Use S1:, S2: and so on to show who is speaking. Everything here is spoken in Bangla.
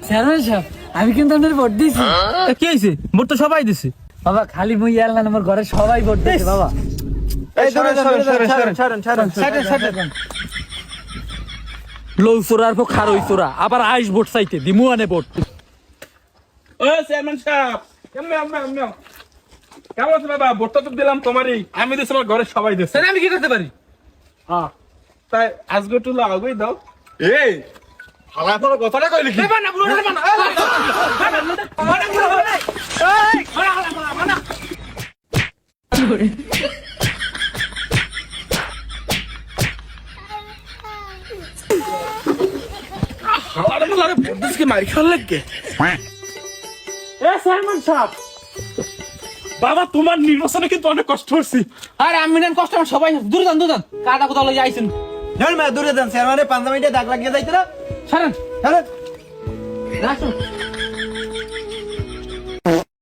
S1: চেয়ারম্যান সাহেব আমি কিন্তু আপনার ভোট দিয়েছি।
S2: কি হয়েছে? ভোট তো সবাই দিছে।
S1: বাবা খালি মুই আল্লাহ আমার ঘরে সবাই ভোট দিয়েছে বাবা।
S2: লৌ চোরার পর খারই চোরা আবার আইস ভোট চাইতে দিমু আনে ভোট।
S3: ও চেয়ারম্যান সাহেব কেমন আছো বাবা? ভোটটা তো দিলাম তোমারই, আমি দিছি, আমার ঘরে সবাই দিছে।
S2: আমি কি করতে পারি?
S3: হ্যাঁ, তাই আজকে একটু আগেই দাও। এই হালা তোর কথাটা কইলি কি? হালারে মালারে ভোট দিস কি মারি খাল লাগে? এ চেয়ারম্যান সাহেব, বাবা তোমার নির্বাচনে কিন্তু অনেক কষ্ট হচ্ছে।
S2: আরে আমি নেন কষ্ট আমার সবাই দূরে যান কাটা কোথাও লই আইছেন।
S4: ধর মা দূরে যান, চেয়ারম্যানের 5 মিনিটে দাগ লাগিয়ে যাইতে না।
S2: ছাড়েন
S4: চলেন।
S2: রাখুন।